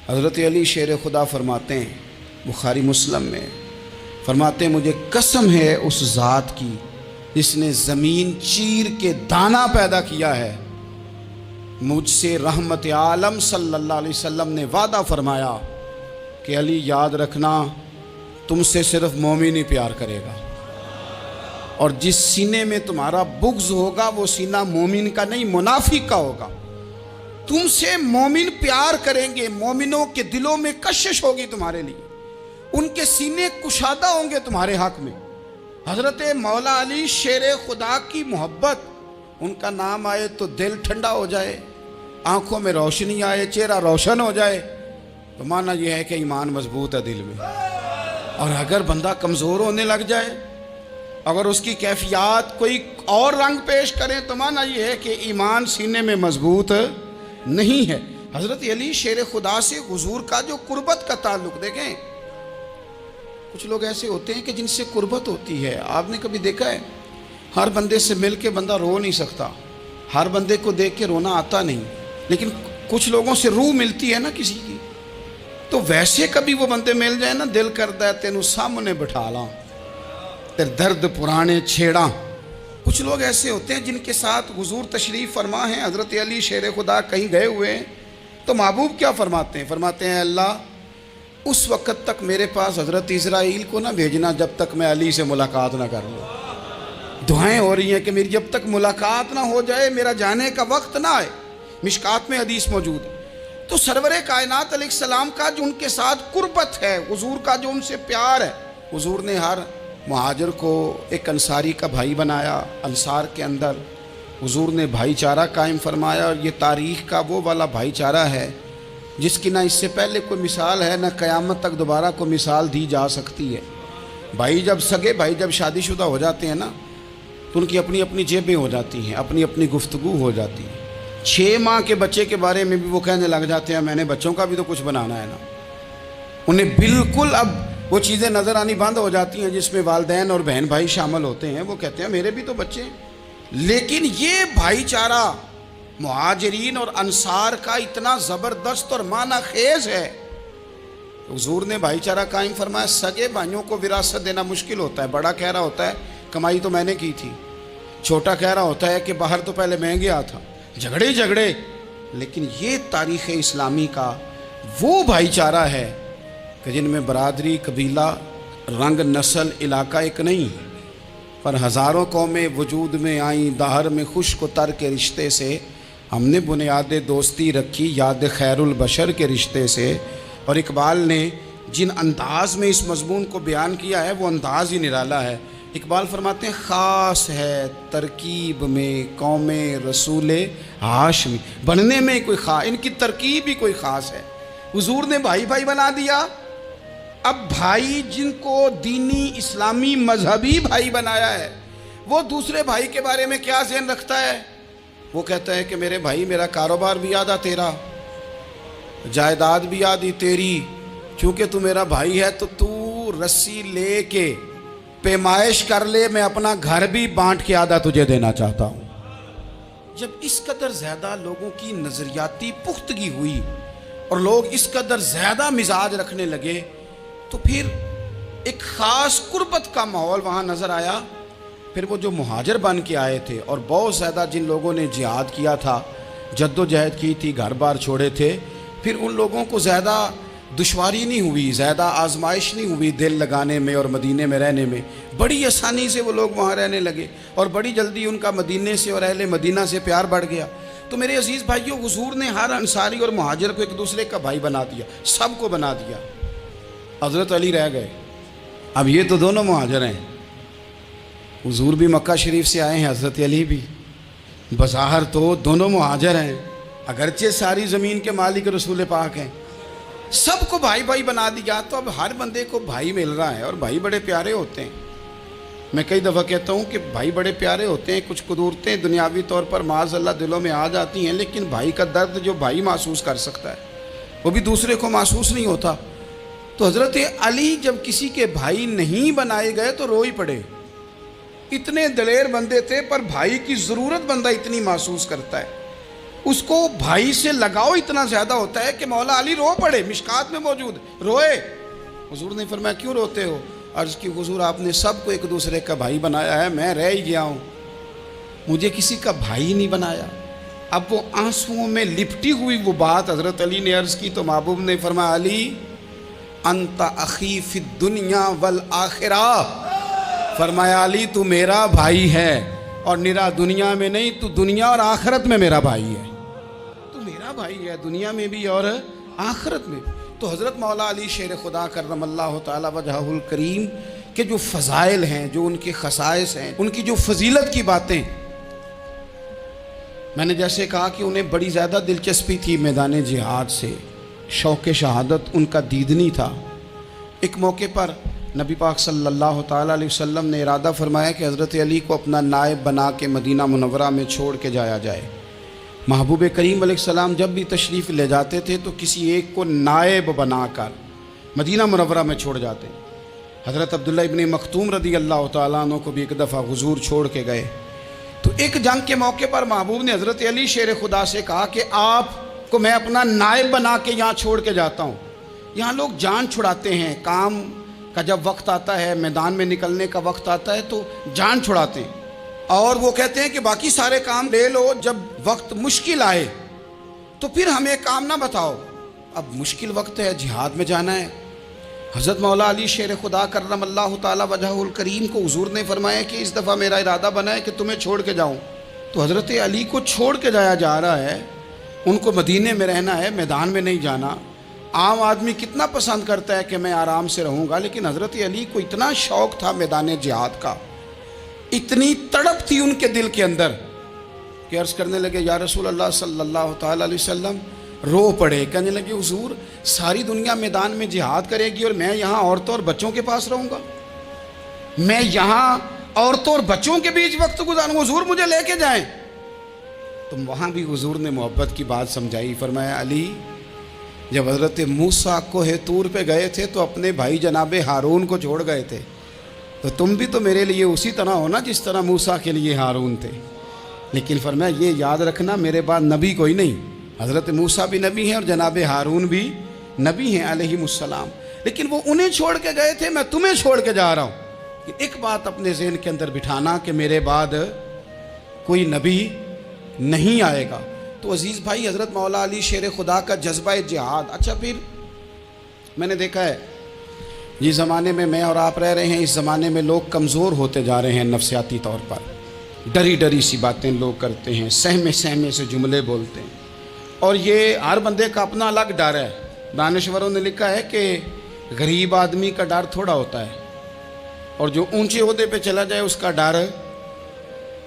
حضرت علی شیر خدا فرماتے ہیں بخاری مسلم میں، فرماتے ہیں مجھے قسم ہے اس ذات کی جس نے زمین چیر کے دانہ پیدا کیا ہے، مجھ سے رحمت عالم صلی اللہ علیہ وسلم نے وعدہ فرمایا کہ علی یاد رکھنا تم سے صرف مومن ہی پیار کرے گا، اور جس سینے میں تمہارا بغض ہوگا وہ سینہ مومن کا نہیں منافق کا ہوگا۔ تم سے مومن پیار کریں گے، مومنوں کے دلوں میں کشش ہوگی تمہارے لیے، ان کے سینے کشادہ ہوں گے تمہارے حق میں۔ حضرت مولا علی شیر خدا کی محبت، ان کا نام آئے تو دل ٹھنڈا ہو جائے، آنکھوں میں روشنی آئے، چہرہ روشن ہو جائے، تو معنی یہ ہے کہ ایمان مضبوط ہے دل میں۔ اور اگر بندہ کمزور ہونے لگ جائے، اگر اس کی کیفیات کوئی اور رنگ پیش کریں، تو معنی یہ ہے کہ ایمان سینے میں مضبوط نہیں ہے۔ حضرت علی شیر خدا سے حضور کا جو قربت کا تعلق دیکھیں، کچھ لوگ ایسے ہوتے ہیں کہ جن سے قربت ہوتی ہے، آپ نے کبھی دیکھا ہے ہر بندے سے مل کے بندہ رو نہیں سکتا، ہر بندے کو دیکھ کے رونا آتا نہیں، لیکن کچھ لوگوں سے روح ملتی ہے نا کسی کی، تو ویسے کبھی وہ بندے مل جائیں نا، دل کرتا ہے تینوں سامنے بٹھا لاں، تیرے درد پرانے چھیڑاں۔ کچھ لوگ ایسے ہوتے ہیں جن کے ساتھ حضور تشریف فرما ہیں، حضرت علی شیر خدا کہیں گئے ہوئے ہیں، تو محبوب کیا فرماتے ہیں؟ فرماتے ہیں اللہ اس وقت تک میرے پاس حضرت اسرائیل کو نہ بھیجنا جب تک میں علی سے ملاقات نہ کر لوں۔ دعائیں ہو رہی ہیں کہ میری جب تک ملاقات نہ ہو جائے میرا جانے کا وقت نہ آئے، مشکات میں حدیث موجود ہے۔ تو سرور کائنات علیہ السلام کا جو ان کے ساتھ قربت ہے، حضور کا جو ان سے پیار ہے، حضور نے ہر مہاجر کو ایک انصاری کا بھائی بنایا، انصار کے اندر حضور نے بھائی چارہ قائم فرمایا، اور یہ تاریخ کا وہ والا بھائی چارہ ہے جس کی نہ اس سے پہلے کوئی مثال ہے، نہ قیامت تک دوبارہ کوئی مثال دی جا سکتی ہے۔ بھائی جب سگے بھائی جب شادی شدہ ہو جاتے ہیں نا، تو ان کی اپنی اپنی جیبیں ہو جاتی ہیں، اپنی اپنی گفتگو ہو جاتی ہے۔ 6 ماہ کے بچے کے بارے میں بھی وہ کہنے لگ جاتے ہیں میں نے بچوں کا بھی تو کچھ بنانا ہے نا۔ انہیں بالکل اب وہ چیزیں نظر آنی بند ہو جاتی ہیں جس میں والدین اور بہن بھائی شامل ہوتے ہیں، وہ کہتے ہیں میرے بھی تو بچے ہیں۔ لیکن یہ بھائی چارہ مہاجرین اور انصار کا اتنا زبردست اور معنی خیز ہے، حضور نے بھائی چارہ قائم فرمایا۔ سگے بھائیوں کو وراثت دینا مشکل ہوتا ہے، بڑا کہہ رہا ہوتا ہے کمائی تو میں نے کی تھی، چھوٹا کہہ رہا ہوتا ہے کہ باہر تو پہلے میں گیا تھا، جھگڑے جھگڑے۔ لیکن یہ تاریخ اسلامی کا وہ بھائی چارہ ہے کہ جن میں برادری، قبیلہ، رنگ، نسل، علاقہ ایک نہیں، پر ہزاروں قومیں وجود میں آئیں، دہر میں خشک و تر کے رشتے سے ہم نے بنیاد دوستی رکھی، یاد خیر البشر کے رشتے سے۔ اور اقبال نے جن انداز میں اس مضمون کو بیان کیا ہے وہ انداز ہی نرالا ہے۔ اقبال فرماتے ہیں خاص ہے ترکیب میں قوم رسول ہاشمی، بننے میں کوئی خاص، ان کی ترکیب ہی کوئی خاص ہے۔ حضور نے بھائی بھائی بنا دیا۔ اب بھائی جن کو دینی اسلامی مذہبی بھائی بنایا ہے، وہ دوسرے بھائی کے بارے میں کیا ذہن رکھتا ہے؟ وہ کہتا ہے کہ میرے بھائی میرا کاروبار بھی آدھا تیرا، جائیداد بھی آدھی تیری، چونکہ تو میرا بھائی ہے تو تو رسی لے کے پیمائش کر لے، میں اپنا گھر بھی بانٹ کے آدھا تجھے دینا چاہتا ہوں۔ جب اس قدر زیادہ لوگوں کی نظریاتی پختگی ہوئی اور لوگ اس قدر زیادہ مزاج رکھنے لگے، تو پھر ایک خاص قربت کا ماحول وہاں نظر آیا۔ پھر وہ جو مہاجر بن کے آئے تھے اور بہت زیادہ جن لوگوں نے جہاد کیا تھا، جد و جہد کی تھی، گھر بار چھوڑے تھے، پھر ان لوگوں کو زیادہ دشواری نہیں ہوئی، زیادہ آزمائش نہیں ہوئی دل لگانے میں اور مدینے میں رہنے میں، بڑی آسانی سے وہ لوگ وہاں رہنے لگے، اور بڑی جلدی ان کا مدینے سے اور اہل مدینہ سے پیار بڑھ گیا۔ تو میرے عزیز بھائیوں، حضور نے ہر انصاری اور مہاجر کو ایک دوسرے کا بھائی بنا دیا، سب کو بنا دیا۔ حضرت علی رہ گئے، اب یہ تو دونوں مہاجر ہیں، حضور بھی مکہ شریف سے آئے ہیں، حضرت علی بھی، بظاہر تو دونوں مہاجر ہیں، اگرچہ ساری زمین کے مالک رسول پاک ہیں، سب کو بھائی بھائی بنا دیا۔ تو اب ہر بندے کو بھائی مل رہا ہے، اور بھائی بڑے پیارے ہوتے ہیں۔ میں کئی دفعہ کہتا ہوں کہ بھائی بڑے پیارے ہوتے ہیں، کچھ قدورتیں دنیاوی طور پر معاذ اللہ دلوں میں آ جاتی ہیں، لیکن بھائی کا درد جو بھائی محسوس کر سکتا ہے وہ بھی دوسرے کو محسوس نہیں ہوتا۔ تو حضرت علی جب کسی کے بھائی نہیں بنائے گئے تو رو ہی پڑے، اتنے دلیر بندے تھے، پر بھائی کی ضرورت بندہ اتنی محسوس کرتا ہے۔ اس کو بھائی سے لگاؤ اتنا زیادہ ہوتا ہے کہ مولا علی رو پڑے، مشکات میں موجود روئے۔ حضور نے فرمایا کیوں روتے ہو؟ عرض کی حضور آپ نے سب کو ایک دوسرے کا بھائی بنایا ہے، میں رہ ہی گیا ہوں، مجھے کسی کا بھائی نہیں بنایا۔ اب وہ آنسوؤں میں لپٹی ہوئی وہ بات حضرت علی نے عرض کی تو محبوب نے فرمایا علی انت اخی فی الدنیا والآخرہ، فرمایا علی تو میرا بھائی ہے، اور نرا دنیا میں نہیں، تو دنیا اور آخرت میں میرا بھائی ہے، تو میرا بھائی ہے دنیا میں بھی اور آخرت میں۔ تو حضرت مولا علی شیر خدا کرم اللہ تعالی وجہہ الکریم کے جو فضائل ہیں، جو ان کے خصائص ہیں، ان کی جو فضیلت کی باتیں، میں نے جیسے کہا کہ انہیں بڑی زیادہ دلچسپی تھی میدان جہاد سے، شوق شہادت ان کا دیدنی تھا۔ ایک موقع پر نبی پاک صلی اللہ تعالیٰ علیہ وسلم نے ارادہ فرمایا کہ حضرت علی کو اپنا نائب بنا کے مدینہ منورہ میں چھوڑ کے جایا جائے۔ محبوب کریم علیہ السلام جب بھی تشریف لے جاتے تھے تو کسی ایک کو نائب بنا کر مدینہ منورہ میں چھوڑ جاتے۔ حضرت عبداللہ ابن مختوم رضی اللہ تعالیٰ عنہ کو بھی ایک دفعہ حضور چھوڑ کے گئے، تو ایک جنگ کے موقع پر محبوب نے حضرت علی شیر خدا سے کہا کہ آپ کو میں اپنا نائب بنا کے یہاں چھوڑ کے جاتا ہوں۔ یہاں لوگ جان چھڑاتے ہیں، کام کا جب وقت آتا ہے، میدان میں نکلنے کا وقت آتا ہے تو جان چھڑاتے ہیں، اور وہ کہتے ہیں کہ باقی سارے کام لے لو، جب وقت مشکل آئے تو پھر ہمیں کام نہ بتاؤ۔ اب مشکل وقت ہے، جہاد میں جانا ہے۔ حضرت مولا علی شیر خدا کرم اللہ تعالی وجہہ الکریم کو حضور نے فرمایا کہ اس دفعہ میرا ارادہ بنا ہے کہ تمہیں چھوڑ کے جاؤں۔ تو حضرت علی کو چھوڑ کے جایا جا رہا ہے، ان کو مدینے میں رہنا ہے، میدان میں نہیں جانا۔ عام آدمی کتنا پسند کرتا ہے کہ میں آرام سے رہوں گا، لیکن حضرت علی کو اتنا شوق تھا میدان جہاد کا، اتنی تڑپ تھی ان کے دل کے اندر کہ عرض کرنے لگے یا رسول اللہ صلی اللہ تعالی علیہ وسلم، رو پڑے، کہنے لگے حضور ساری دنیا میدان میں جہاد کرے گی اور میں یہاں عورتوں اور بچوں کے پاس رہوں گا، میں یہاں عورتوں اور بچوں کے بیچ وقت گزاروں، حضور مجھے لے کے جائیں۔ تو وہاں بھی حضور نے محبت کی بات سمجھائی، فرمایا علی جب حضرت موسیٰ کوہ طور پہ گئے تھے تو اپنے بھائی جناب ہارون کو چھوڑ گئے تھے، تو تم بھی تو میرے لیے اسی طرح ہونا جس طرح موسیٰ کے لیے ہارون تھے، لیکن فرمایا یہ یاد رکھنا میرے بعد نبی کوئی نہیں، حضرت موسیٰ بھی نبی ہیں اور جناب ہارون بھی نبی ہیں علیہم السلام، لیکن وہ انہیں چھوڑ کے گئے تھے، میں تمہیں چھوڑ کے جا رہا ہوں۔ ایک بات اپنے ذہن کے اندر بٹھانا کہ میرے بعد کوئی نبی نہیں آئے گا۔ تو عزیز بھائی حضرت مولا علی شیر خدا کا جذبہ جہاد، اچھا پھر میں نے دیکھا ہے جس زمانے میں میں اور آپ رہ رہے ہیں، اس زمانے میں لوگ کمزور ہوتے جا رہے ہیں نفسیاتی طور پر، ڈری ڈری سی باتیں لوگ کرتے ہیں، سہمے سہمے سے جملے بولتے ہیں، اور یہ ہر بندے کا اپنا الگ ڈر ہے۔ دانشوروں نے لکھا ہے کہ غریب آدمی کا ڈر تھوڑا ہوتا ہے، اور جو اونچے عہدے پہ چلا جائے اس کا ڈر،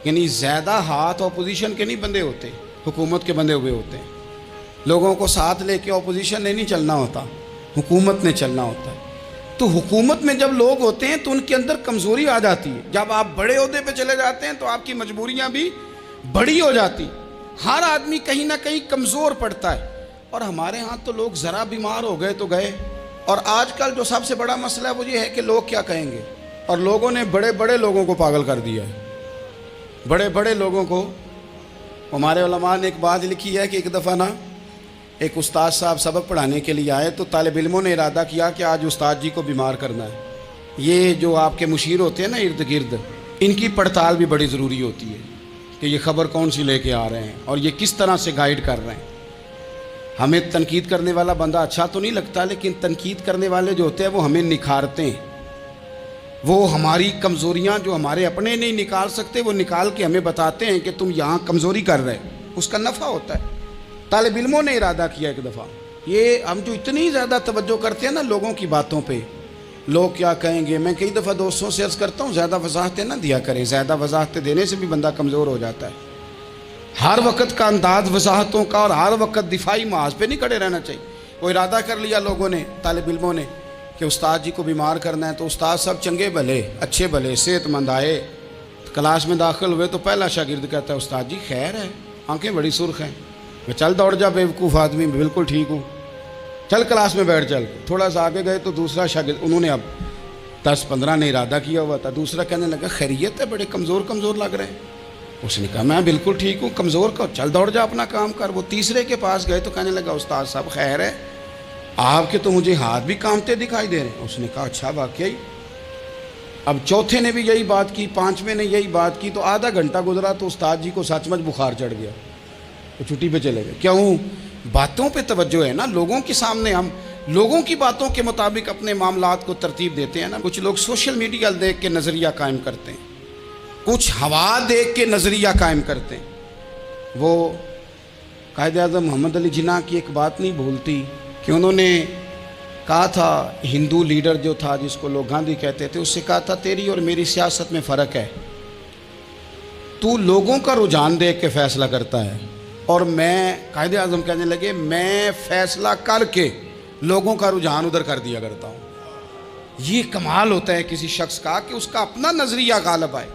یعنی زیادہ ہاتھ اپوزیشن کے نہیں بندے ہوتے، حکومت کے بندے ہوئے ہوتے ہیں۔ لوگوں کو ساتھ لے کے اپوزیشن نے نہیں چلنا ہوتا، حکومت نے چلنا ہوتا ہے۔ تو حکومت میں جب لوگ ہوتے ہیں تو ان کے اندر کمزوری آ جاتی ہے، جب آپ بڑے عہدے پہ چلے جاتے ہیں تو آپ کی مجبوریاں بھی بڑی ہو جاتی، ہر آدمی کہیں نہ کہیں کمزور پڑتا ہے۔ اور ہمارے ہاں تو لوگ ذرا بیمار ہو گئے تو گئے، اور آج کل جو سب سے بڑا مسئلہ ہے وہ یہ ہے کہ لوگ کیا کہیں گے، اور لوگوں نے بڑے بڑے لوگوں کو پاگل کر دیا ہے، بڑے بڑے لوگوں کو۔ ہمارے علماء نے ایک بات لکھی ہے کہ ایک دفعہ نا ایک استاد صاحب سبق پڑھانے کے لیے آئے تو طالب علموں نے ارادہ کیا کہ آج استاد جی کو بیمار کرنا ہے۔ یہ جو آپ کے مشیر ہوتے ہیں نا ارد گرد، ان کی پڑتال بھی بڑی ضروری ہوتی ہے کہ یہ خبر کون سی لے کے آ رہے ہیں اور یہ کس طرح سے گائیڈ کر رہے ہیں۔ ہمیں تنقید کرنے والا بندہ اچھا تو نہیں لگتا، لیکن تنقید کرنے والے جو ہوتے ہیں وہ ہمیں نکھارتے ہیں، وہ ہماری کمزوریاں جو ہمارے اپنے نہیں نکال سکتے وہ نکال کے ہمیں بتاتے ہیں کہ تم یہاں کمزوری کر رہے، اس کا نفع ہوتا ہے۔ طالب علموں نے ارادہ کیا ایک دفعہ، یہ ہم جو اتنی زیادہ توجہ کرتے ہیں نا لوگوں کی باتوں پہ، لوگ کیا کہیں گے، میں کئی دفعہ دوستوں سے عرض کرتا ہوں زیادہ وضاحتیں نہ دیا کریں، زیادہ وضاحتیں دینے سے بھی بندہ کمزور ہو جاتا ہے۔ ہر وقت کا انداز وضاحتوں کا اور ہر وقت دفاعی محاذ پہ نہیں کھڑے رہنا چاہیے۔ وہ ارادہ کر لیا لوگوں نے، طالب علموں نے، کہ استاد جی کو بیمار کرنا ہے، تو استاد سب چنگے بھلے اچھے بھلے صحت مند آئے، کلاس میں داخل ہوئے تو پہلا شاگرد کہتا ہے استاد جی خیر ہے، آنکھیں بڑی سرخ ہیں۔ میں چل دوڑ جا بیوقوف آدمی، بالکل ٹھیک ہوں، چل کلاس میں بیٹھ چل۔ تھوڑا سا آگے گئے تو دوسرا شاگرد، انہوں نے اب 10-15 نے ارادہ کیا ہوا تھا، دوسرا کہنے لگا خیریت ہے، بڑے کمزور کمزور لگ رہے ہیں۔ اس نے کہا میں بالکل ٹھیک ہوں، کمزور کا چل دوڑ جا اپنا کام کر۔ وہ تیسرے کے پاس گئے تو کہنے لگا استاد صاحب خیر ہے، آپ کے تو مجھے ہاتھ بھی کانپتے دکھائی دے رہے ہیں۔ اس نے کہا اچھا واقعی؟ اب چوتھے نے بھی یہی بات کی، پانچویں نے یہی بات کی، تو آدھا گھنٹہ گزرا تو استاد جی کو سچ مچ بخار چڑھ گیا، وہ چھٹی پہ چلے گئے۔ کیوں؟ باتوں پہ توجہ ہے نا، لوگوں کے سامنے ہم لوگوں کی باتوں کے مطابق اپنے معاملات کو ترتیب دیتے ہیں نا۔ کچھ لوگ سوشل میڈیا دیکھ کے نظریہ قائم کرتے ہیں، کچھ ہوا دیکھ کے نظریہ قائم کرتے ہیں۔ وہ قائد اعظم محمد علی جناح کی ایک بات نہیں بھولتی کہ انہوں نے کہا تھا، ہندو لیڈر جو تھا جس کو لوگ گاندھی کہتے تھے، اس سے کہا تھا تیری اور میری سیاست میں فرق ہے، تو لوگوں کا رجحان دیکھ کے فیصلہ کرتا ہے، اور میں قائد اعظم کہنے لگے میں فیصلہ کر کے لوگوں کا رجحان ادھر کر دیا کرتا ہوں۔ یہ کمال ہوتا ہے کسی شخص کا کہ اس کا اپنا نظریہ غالب آئے،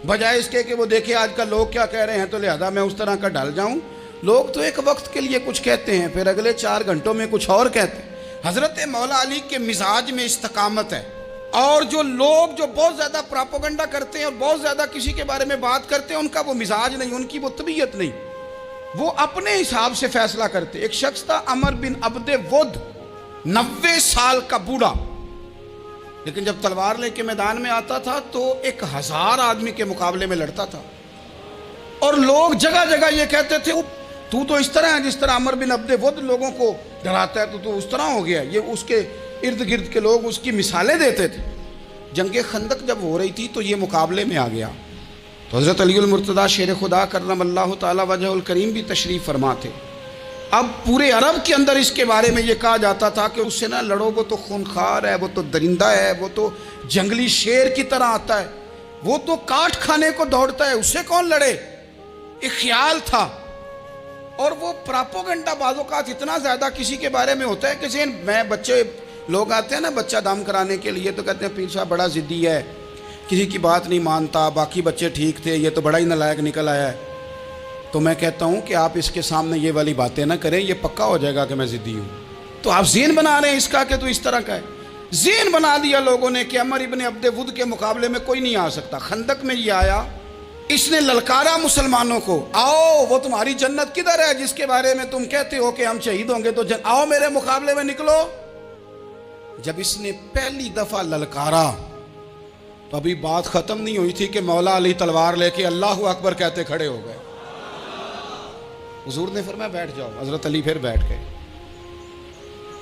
بجائے اس کے کہ وہ دیکھے آج کل لوگ کیا کہہ رہے ہیں تو لہذا میں اس طرح کا ڈھل جاؤں۔ لوگ تو ایک وقت کے لیے کچھ کہتے ہیں، پھر اگلے 4 گھنٹوں میں کچھ اور کہتے ہیں۔ حضرت مولا علی کے مزاج میں استقامت ہے، اور جو لوگ جو بہت زیادہ پراپوگنڈا کرتے ہیں اور بہت زیادہ کسی کے بارے میں بات کرتے ہیں، ان کا وہ مزاج نہیں، ان کی وہ طبیعت نہیں، وہ اپنے حساب سے فیصلہ کرتے۔ ایک شخص تھا عمر بن عبد ود، 90 سال کا بوڑھا، لیکن جب تلوار لے کے میدان میں آتا تھا تو 1000 آدمی کے مقابلے میں لڑتا تھا، اور لوگ جگہ جگہ یہ کہتے تھے تو اس طرح ہے جس طرح عمر بن عبد ود لوگوں کو ڈراتا ہے، تو اس طرح ہو گیا۔ یہ اس کے ارد گرد کے لوگ اس کی مثالیں دیتے تھے۔ جنگ خندق جب ہو رہی تھی تو یہ مقابلے میں آ گیا، تو حضرت علی المرتضیٰ شیر خدا کرم اللہ تعالی وجہ الکریم بھی تشریف فرما تھے۔ اب پورے عرب کے اندر اس کے بارے میں یہ کہا جاتا تھا کہ اس سے نہ لڑو، وہ تو خونخوار ہے، وہ تو درندہ ہے، وہ تو جنگلی شیر کی طرح آتا ہے، وہ تو کاٹ کھانے کو دوڑتا ہے، اس سے کون لڑے؟ ایک خیال تھا۔ اور وہ پراپوگنڈا بعض اوقات اتنا زیادہ کسی کے بارے میں ہوتا ہے کہ ذہن میں بچے لوگ آتے ہیں نا بچہ دم کرانے کے لیے، تو کہتے ہیں پیر صاحب بڑا ضدی ہے، کسی کی بات نہیں مانتا، باقی بچے ٹھیک تھے، یہ تو بڑا ہی نالائق نکل آیا ہے۔ تو میں کہتا ہوں کہ آپ اس کے سامنے یہ والی باتیں نہ کریں، یہ پکا ہو جائے گا کہ میں ضدی ہوں۔ تو آپ ذہن بنا رہے ہیں اس کا کہ تو اس طرح کا ہے۔ ذہن بنا دیا لوگوں نے کہ عمر ابن عبد ود کے مقابلے میں کوئی نہیں آ سکتا۔ خندق میں یہ آیا، اس نے للکارا مسلمانوں کو، آؤ وہ تمہاری جنت کدھر ہے جس کے بارے میں تم کہتے ہو کہ ہم شہید ہوں گے، تو آؤ میرے مقابلے میں نکلو۔ جب اس نے پہلی دفعہ للکارا تو ابھی بات ختم نہیں ہوئی تھی کہ مولا علی تلوار لے کے اللہ اکبر کہتے کھڑے ہو گئے۔ حضور نے فرمایا بیٹھ جاؤ، حضرت علی پھر بیٹھ گئے۔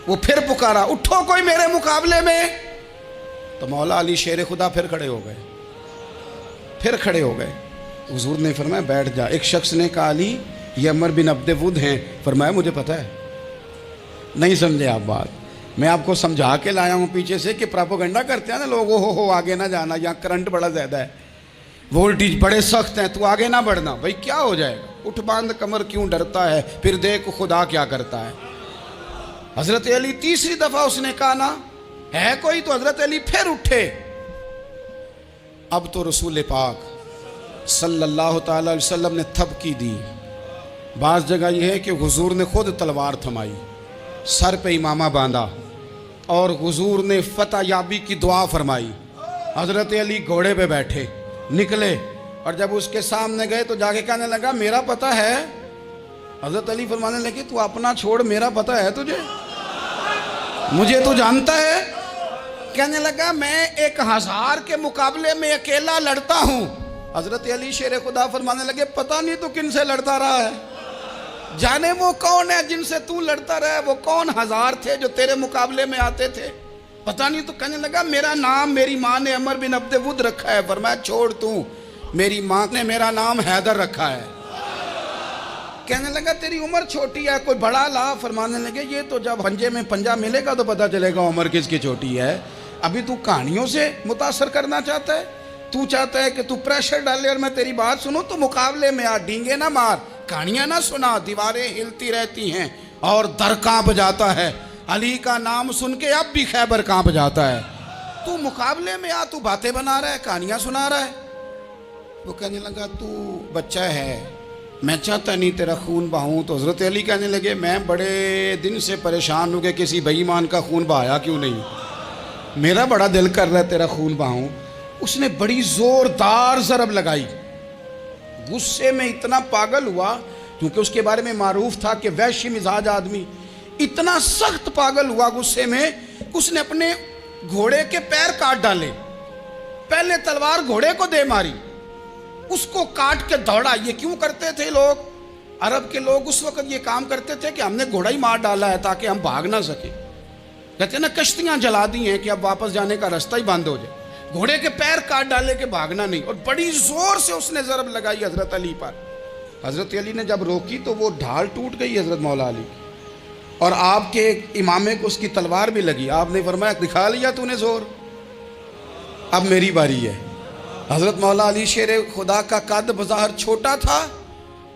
وہ پھر پکارا اٹھو کوئی میرے مقابلے میں، تو مولا علی شیر خدا پھر کھڑے ہو گئے، پھر کھڑے ہو گئے۔ حضور نے فرمایا بیٹھ جا۔ ایک شخص نے کہا علی یہ عمر بن عبد ود ہیں، فرمایا مجھے پتہ ہے۔ نہیں سمجھے آپ بات، میں آپ کو سمجھا کے لایا ہوں پیچھے سے کہ پراپوگنڈا کرتے ہیں نا لوگ، ہو آگے نہ جانا، یہاں کرنٹ بڑا زیادہ ہے، وولٹیج بڑے سخت ہیں، تو آگے نہ بڑھنا۔ بھائی کیا ہو جائے گا، اٹھ باندھ کمر کیوں ڈرتا ہے، پھر دیکھ خدا کیا کرتا ہے۔ حضرت علی تیسری دفعہ اس نے کہا نا ہے کوئی، تو حضرت علی پھر اٹھے۔ اب تو رسول پاک صلی اللہ تعالی علیہ وسلم نے تھپکی دی۔ بعض جگہ یہ ہے کہ حضور نے خود تلوار تھمائی، سر پہ امامہ باندھا، اور حضور نے فتح یابی کی دعا فرمائی۔ حضرت علی گھوڑے پہ بیٹھے نکلے، اور جب اس کے سامنے گئے تو جا کے کہنے لگا میرا پتہ ہے۔ حضرت علی فرمانے لگے تو اپنا چھوڑ، میرا پتہ ہے تجھے، مجھے تو جانتا ہے۔ کہنے لگا میں 1000 کے مقابلے میں اکیلا لڑتا ہوں۔ حضرت علی شیر خدا فرمانے لگے پتہ نہیں تو کن سے لڑتا رہا ہے، جانے وہ کون ہے جن سے تو لڑتا رہا ہے، وہ کون 1000 تھے جو تیرے مقابلے میں آتے تھے، پتہ نہیں۔ تو کہنے لگا میرا نام میری ماں نے عمر بن عبد ود رکھا ہے۔ فرمایا چھوڑ تو، میری ماں نے میرا نام حیدر رکھا ہے۔ کہنے لگا تیری عمر چھوٹی ہے، کوئی بڑا لا۔ فرمانے لگے یہ تو جب پنجے میں پنجہ ملے گا تو پتہ چلے گا عمر کس کی چھوٹی ہے، ابھی تو کہانیوں سے متاثر کرنا چاہتا ہے، تو چاہتا ہے کہ تو پریشر ڈالے اور میں تیری بات سنوں، تو مقابلے میں آ، ڈینگے نہ مار، کہانیاں نہ سنا، دیواریں ہلتی رہتی ہیں اور در کانپ جاتا ہے۔ علی کا نام سن کے اب بھی خیبر کانپ جاتا ہے۔ تو مقابلے میں آ، تو باتیں بنا رہا ہے، کہانیاں سنا رہا ہے۔ وہ کہنے لگا تو بچہ ہے، میں چاہتا نہیں تیرا خون بہاؤں۔ تو حضرت علی کہنے لگے میں بڑے دن سے پریشان ہوں کہ کسی بے ایمان کا خون بہایا کیوں نہیں، میرا بڑا دل کر رہا ہے تیرا خون بہاؤں۔ اس نے بڑی زوردار ضرب لگائی، غصے میں اتنا پاگل ہوا، کیونکہ اس کے بارے میں معروف تھا کہ وحشی مزاج آدمی، اتنا سخت پاگل ہوا غصے میں، اس نے اپنے گھوڑے کے پیر کاٹ ڈالے، پہلے تلوار گھوڑے کو دے ماری، اس کو کاٹ کے دوڑا۔ یہ کیوں کرتے تھے لوگ؟ عرب کے لوگ اس وقت یہ کام کرتے تھے کہ ہم نے گھوڑا ہی مار ڈالا ہے تاکہ ہم بھاگ نہ سکیں۔ کہتے ہیں نا کشتیاں جلا دی ہیں کہ اب واپس جانے کا راستہ ہی بند ہو جائے، گھوڑے کے پیر کاٹ ڈالے کہ بھاگنا نہیں، اور بڑی زور سے اس نے ضرب لگائی حضرت علی پر۔ حضرت علی نے جب روکی تو وہ ڈھال ٹوٹ گئی حضرت مولا علی کی، اور آپ کے امامے کو اس کی تلوار بھی لگی۔ آپ نے فرمایا دکھا لیا تو نے زور، اب میری باری ہے۔ حضرت مولا علی شیر خدا کا قد بظاہر چھوٹا تھا،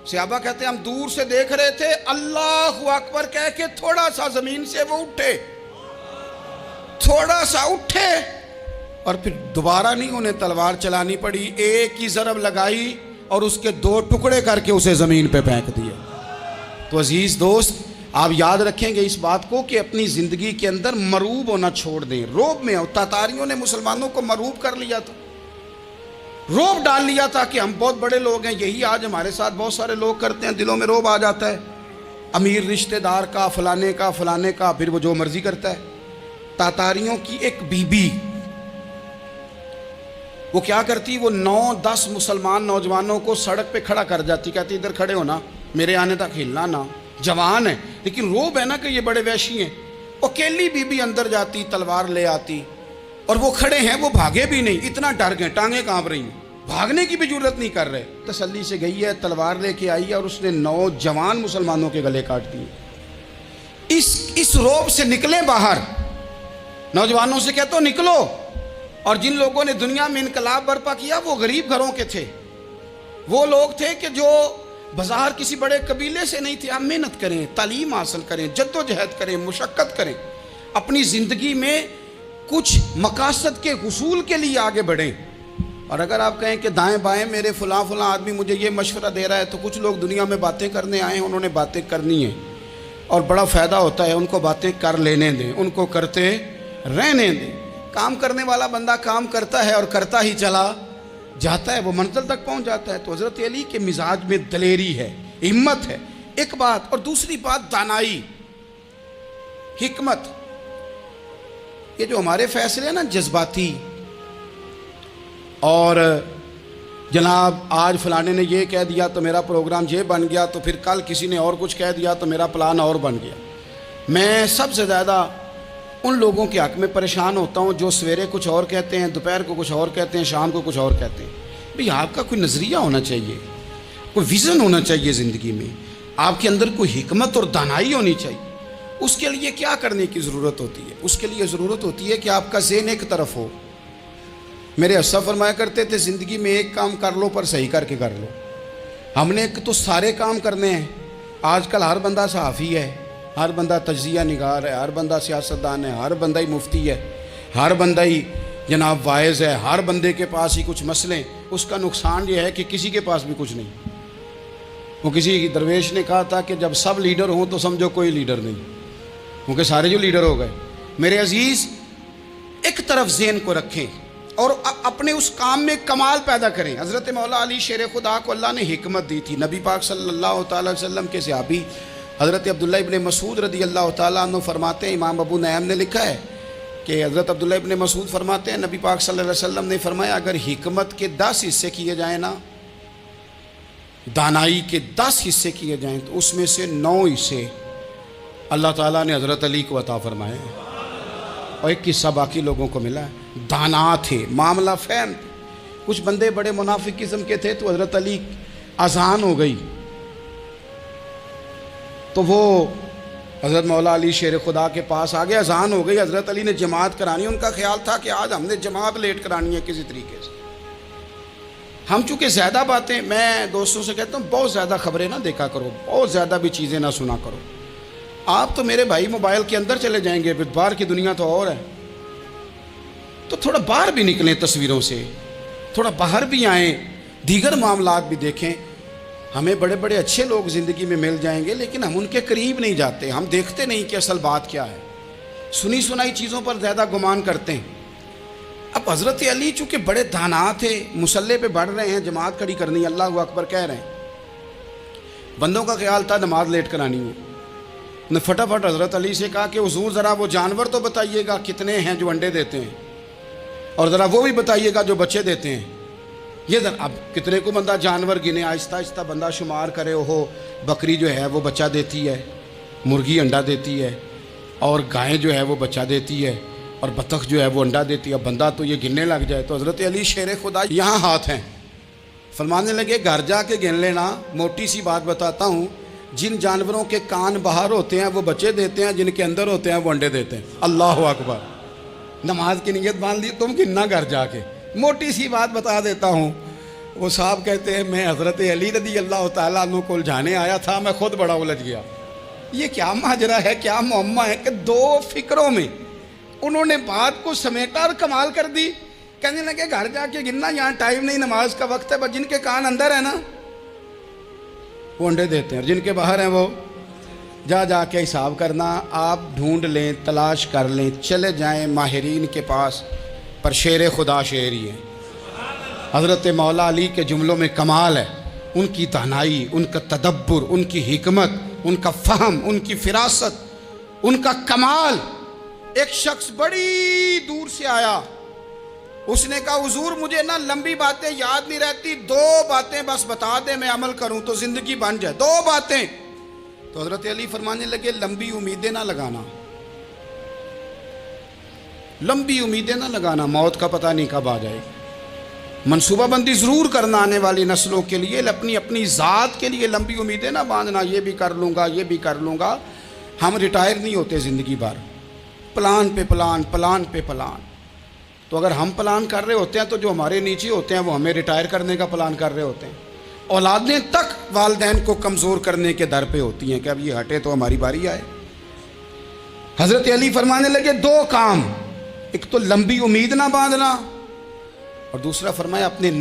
صحابہ کہتے ہیں ہم دور سے دیکھ رہے تھے، اللہ اکبر کہہ کے تھوڑا سا زمین سے وہ اٹھے، تھوڑا سا اٹھے، اور پھر دوبارہ نہیں انہیں تلوار چلانی پڑی، ایک ہی ضرب لگائی اور اس کے 2 ٹکڑے کر کے اسے زمین پہ پھینک دیا۔ تو عزیز دوست، آپ یاد رکھیں گے اس بات کو کہ اپنی زندگی کے اندر مروب ہونا چھوڑ دیں۔ روب میں تاتاریوں نے مسلمانوں کو مروب کر لیا تھا، روب ڈال لیا تھا کہ ہم بہت بڑے لوگ ہیں۔ یہی آج ہمارے ساتھ بہت سارے لوگ کرتے ہیں، دلوں میں روب آ جاتا ہے، امیر رشتہ دار کا، فلانے کا، فلانے کا، پھر وہ جو مرضی کرتا ہے۔ تاتاریوں کی ایک بی بی، وہ کیا کرتی، وہ 9-10 مسلمان نوجوانوں کو سڑک پہ کھڑا کر جاتی، کہتی ادھر کھڑے ہونا، میرے آنے تک ہلنا نہ، جوان ہے لیکن روب ہے نا کہ یہ بڑے وحشی ہیں۔ اکیلی بی بی اندر جاتی، تلوار لے آتی، اور وہ کھڑے ہیں، وہ بھاگے بھی نہیں، اتنا ڈر گئے، ٹانگیں کانپ رہی ہیں، بھاگنے کی بھی جرت نہیں کر رہے۔ تسلی سے گئی ہے، تلوار لے کے آئی ہے، اور اس نے 9 جوان مسلمانوں کے گلے کاٹ دیے۔ اس روب سے نکلیں باہر، نوجوانوں سے کہتا ہوں نکلو۔ اور جن لوگوں نے دنیا میں انقلاب برپا کیا وہ غریب گھروں کے تھے، وہ لوگ تھے کہ جو بظاہر کسی بڑے قبیلے سے نہیں تھے۔ آپ محنت کریں، تعلیم حاصل کریں، جد و جہد کریں، مشقت کریں، اپنی زندگی میں کچھ مقاصد کے حصول کے لیے آگے بڑھیں۔ اور اگر آپ کہیں کہ دائیں بائیں میرے فلاں آدمی مجھے یہ مشورہ دے رہا ہے، تو کچھ لوگ دنیا میں باتیں کرنے آئے ہیں، انہوں نے باتیں کرنی ہیں اور بڑا فائدہ ہوتا ہے، ان کو باتیں کر لینے دیں، ان کو کرتے رہنے دیں۔ کام کرنے والا بندہ کام کرتا ہے اور کرتا ہی چلا جاتا ہے، وہ منزل تک پہنچ جاتا ہے۔ تو حضرت علی کے مزاج میں دلیری ہے، ہمت ہے، ایک بات، اور دوسری بات دانائی، حکمت۔ یہ جو ہمارے فیصلے ہیں نا جذباتی، اور جناب آج فلانے نے یہ کہہ دیا تو میرا پروگرام یہ بن گیا، تو پھر کل کسی نے اور کچھ کہہ دیا تو میرا پلان اور بن گیا۔ میں سب سے زیادہ ان لوگوں کے حق میں پریشان ہوتا ہوں جو سویرے کچھ اور کہتے ہیں، دوپہر کو کچھ اور کہتے ہیں، شام کو کچھ اور کہتے ہیں۔ بھئی آپ کا کوئی نظریہ ہونا چاہیے، کوئی ویژن ہونا چاہیے زندگی میں، آپ کے اندر کوئی حکمت اور دانائی ہونی چاہیے۔ اس کے لیے کیا کرنے کی ضرورت ہوتی ہے؟ اس کے لیے ضرورت ہوتی ہے کہ آپ کا ذہن ایک طرف ہو۔ میرے اسلاف فرمایا کرتے تھے زندگی میں ایک کام کر لو پر صحیح کر کے کر لو۔ ہم نے تو سارے کام کرنے ہیں۔ آج کل ہر بندہ صحافی ہے، ہر بندہ تجزیہ نگار ہے، ہر بندہ سیاستدان ہے، ہر بندہ ہی مفتی ہے، ہر بندہ ہی جناب واعظ ہے، ہر بندے کے پاس ہی کچھ مسئلے۔ اس کا نقصان یہ ہے کہ کسی کے پاس بھی کچھ نہیں۔ وہ کسی درویش نے کہا تھا کہ جب سب لیڈر ہوں تو سمجھو کوئی لیڈر نہیں، کیونکہ سارے جو لیڈر ہو گئے۔ میرے عزیز، ایک طرف ذہن کو رکھیں اور اپنے اس کام میں کمال پیدا کریں۔ حضرت مولا علی شیر خدا کو اللہ نے حکمت دی تھی۔ نبی پاک صلی اللہ تعالی وسلم کے صحابی حضرت عبداللہ ابن مسعود رضی اللہ تعالیٰ عنہ فرماتے ہیں، امام ابو نعیم نے لکھا ہے کہ حضرت عبداللہ ابن مسعود فرماتے ہیں نبی پاک صلی اللہ علیہ وسلم نے فرمایا اگر حکمت کے 10 حصے کیے جائیں نا، دانائی کے 10 حصے کیے جائیں، تو اس میں سے 9 حصے اللہ تعالیٰ نے حضرت علی کو عطا فرمائے ہیں، اور ایک حصہ باقی لوگوں کو ملا ہے۔ دانا تھے، معاملہ فہم تھے۔ کچھ بندے بڑے منافق قسم کے تھے، تو حضرت علی اذان ہو گئی تو وہ حضرت مولا علی شیر خدا کے پاس آگے، اذان ہو گئی، حضرت علی نے جماعت کرانی۔ ان کا خیال تھا کہ آج ہم نے جماعت لیٹ کرانی ہے کسی طریقے سے۔ ہم چونکہ زیادہ باتیں، میں دوستوں سے کہتا ہوں بہت زیادہ خبریں نہ دیکھا کرو، بہت زیادہ بھی چیزیں نہ سنا کرو۔ آپ تو میرے بھائی موبائل کے اندر چلے جائیں گے، باہر کی دنیا تو اور ہے، تو تھوڑا باہر بھی نکلیں تصویروں سے، تھوڑا باہر بھی آئیں، دیگر معاملات بھی دیکھیں۔ ہمیں بڑے بڑے اچھے لوگ زندگی میں مل جائیں گے، لیکن ہم ان کے قریب نہیں جاتے، ہم دیکھتے نہیں کہ اصل بات کیا ہے، سنی سنائی چیزوں پر زیادہ گمان کرتے ہیں۔ اب حضرت علی چونکہ بڑے دانا تھے، مصلے پہ بڑھ رہے ہیں، جماعت کھڑی کرنی ہے، اللہ اکبر کہہ رہے ہیں، بندوں کا خیال تھا نماز لیٹ کرانی ہو، نے فٹافٹ حضرت علی سے کہا کہ حضور ذرا وہ جانور تو بتائیے گا کتنے ہیں جو انڈے دیتے ہیں، اور ذرا وہ بھی بتائیے گا جو بچے دیتے ہیں۔ یہ ذرا اب کتنے کو بندہ جانور گنے، آہستہ آہستہ بندہ شمار کرے، وہ بکری جو ہے وہ بچہ دیتی ہے، مرغی انڈا دیتی ہے، اور گائیں جو ہے وہ بچہ دیتی ہے، اور بطخ جو ہے وہ انڈا دیتی ہے۔ اب بندہ تو یہ گننے لگ جائے تو حضرت علی شیر خدا یہاں ہاتھ ہیں، فرمانے لگے گھر جا کے گن لینا، موٹی سی بات بتاتا ہوں، جن جانوروں کے کان باہر ہوتے ہیں وہ بچے دیتے ہیں، جن کے اندر ہوتے ہیں وہ انڈے دیتے ہیں۔ اللہ اکبر، نماز کی نیت باندھ لی، تم گننا گھر جا کے۔ موٹی سی بات بتا دیتا ہوں، وہ صاحب کہتے ہیں میں حضرت علی رضی اللہ تعالیٰ عنہ کو الجھانے آیا تھا، میں خود بڑا الجھ گیا۔ یہ کیا ماجرا ہے، کیا معمہ ہے کہ دو فکروں میں انہوں نے بات کو سمیٹا اور کمال کر دی۔ کہنے لگے گھر جا کے گننا، یہاں ٹائم نہیں، نماز کا وقت ہے، بس جن کے کان اندر ہے نا وہ انڈے دیتے ہیں، اور جن کے باہر ہیں وہ جا کے حساب کرنا۔ آپ ڈھونڈ لیں، تلاش کر لیں، چلے جائیں ماہرین کے پاس، پر شیر خدا شیر ہی ہے۔ حضرت مولا علی کے جملوں میں کمال ہے، ان کی دانائی، ان کا تدبر، ان کی حکمت، ان کا فہم، ان کی فراست، ان کا کمال۔ ایک شخص بڑی دور سے آیا، اس نے کہا حضور مجھے نا لمبی باتیں یاد نہیں رہتی، دو باتیں بس بتا دیں میں عمل کروں تو زندگی بن جائے، دو باتیں۔ تو حضرت علی فرمانے لگے لمبی امیدیں نہ لگانا، لمبی امیدیں نہ لگانا، موت کا پتہ نہیں کب آ جائے گی۔ منصوبہ بندی ضرور کرنا آنے والی نسلوں کے لیے، اپنی ذات کے لیے لمبی امیدیں نہ باندھنا، یہ بھی کر لوں گا، یہ بھی کر لوں گا۔ ہم ریٹائر نہیں ہوتے زندگی بھر، پلان پہ پلان، پلان پہ پلان۔ تو اگر ہم پلان کر رہے ہوتے ہیں تو جو ہمارے نیچے ہوتے ہیں وہ ہمیں ریٹائر کرنے کا پلان کر رہے ہوتے ہیں۔ اولادیں تک والدین کو کمزور کرنے کے در پہ ہوتی ہیں کہ اب یہ ہٹے تو ہماری باری آئے۔ حضرت علی فرمانے لگے دو کام، ایک تو لمبی امید نہ باندھنا، اور دوسرا فرمایا اپنے